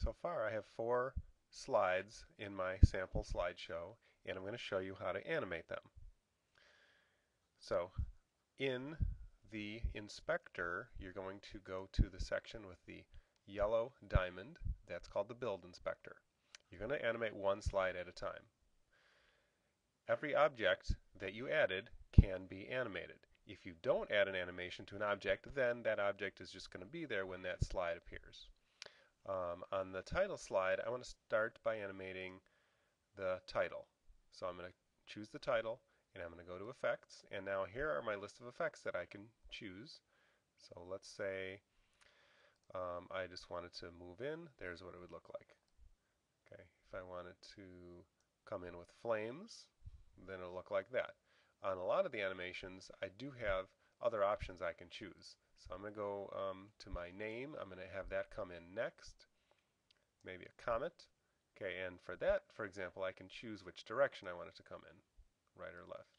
So far I have 4 slides in my sample slideshow, and I'm going to show you how to animate them. So in the inspector, you're going to go to the section with the yellow diamond. That's called the build inspector. You're going to animate one slide at a time. Every object that you added can be animated. If you don't add an animation to an object, then that object is just going to be there when that slide appears. On the title slide, I want to start by animating the title. So I'm going to choose the title, and I'm going to go to Effects, and now here are my list of effects that I can choose. So let's say I just wanted to move in. There's what it would look like. Okay, if I wanted to come in with flames, then it'll look like that. On a lot of the animations, I do have other options I can choose. So I'm going to go to my name. I'm going to have that come in next. Maybe a comet. Okay, and for that, for example, I can choose which direction I want it to come in, right or left.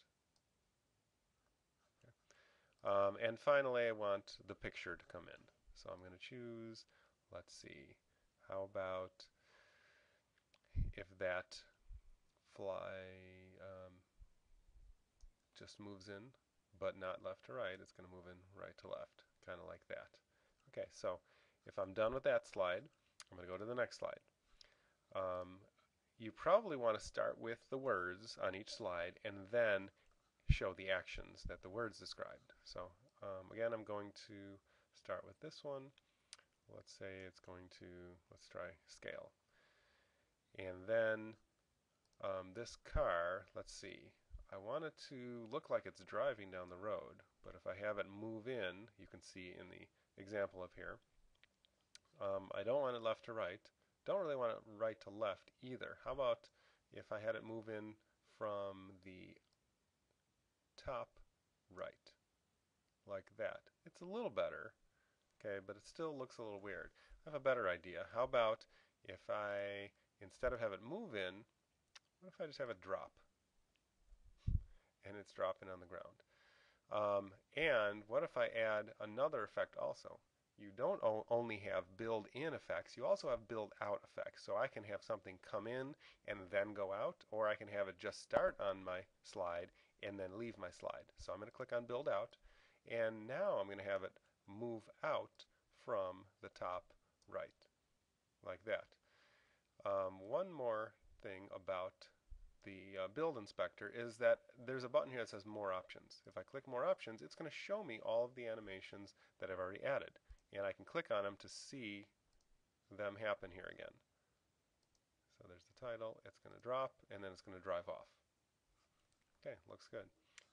Okay. And finally, I want the picture to come in. So I'm going to choose, let's see, how about if that fly just moves in, but not left to right, it's going to move in right to left, kind of like that. Okay, so if I'm done with that slide, I'm going to go to the next slide. You probably want to start with the words on each slide and then show the actions that the words described. So again, I'm going to start with this one. Let's say it's going to, let's try scale. And then this car, let's see, I want it to look like it's driving down the road, but if I have it move in, you can see in the example up here, I don't want it left to right. Don't really want it right to left either. How about if I had it move in from the top right, like that? It's a little better, okay, but it still looks a little weird. I have a better idea. How about if I, instead of have it move in, what if I just have it drop? And it's dropping on the ground. And what if I add another effect also? You don't only have build-in effects, you also have build-out effects. So I can have something come in and then go out, or I can have it just start on my slide and then leave my slide. So I'm going to click on Build Out, and now I'm going to have it move out from the top right, like that. One more thing about the build inspector is that there's a button here that says More Options. If I click More Options, it's going to show me all of the animations that I've already added. And I can click on them to see them happen here again. So there's the title, it's going to drop, and then it's going to drive off. Okay, looks good.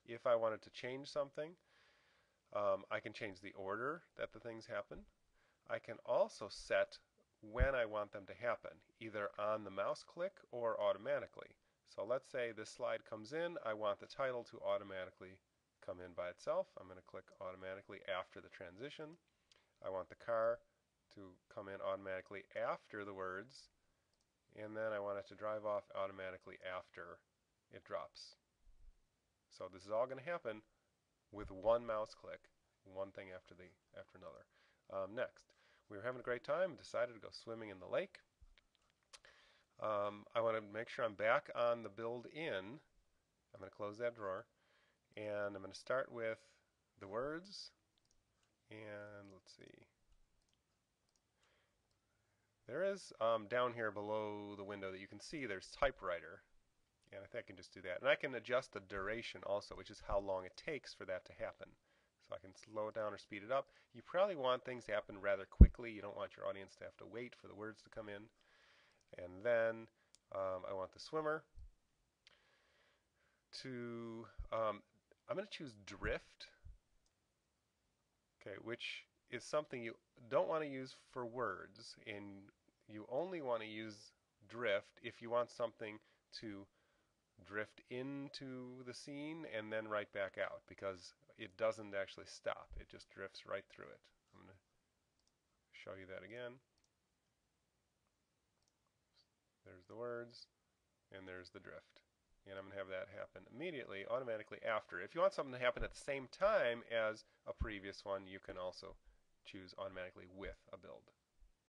If I wanted to change something, I can change the order that the things happen. I can also set when I want them to happen, either on the mouse click or automatically. So let's say this slide comes in, I want the title to automatically come in by itself. I'm going to click automatically after the transition. I want the car to come in automatically after the words, and then I want it to drive off automatically after it drops. So this is all going to happen with one mouse click, one thing after another. Next, we were having a great time, decided to go swimming in the lake. I want to make sure I'm back on the build-in. I'm going to close that drawer, and I'm going to start with the words, and let's see. There is down here below the window that you can see there's typewriter, and I think I can just do that. And I can adjust the duration also, which is how long it takes for that to happen. So I can slow it down or speed it up. You probably want things to happen rather quickly. You don't want your audience to have to wait for the words to come in. And then I want the swimmer to, I'm going to choose drift, okay, which is something you don't want to use for words, and you only want to use drift if you want something to drift into the scene and then right back out, because it doesn't actually stop. It just drifts right through it. I'm going to show you that again. There's the words, and there's the drift. And I'm going to have that happen immediately, automatically after. If you want something to happen at the same time as a previous one, you can also choose automatically with a build.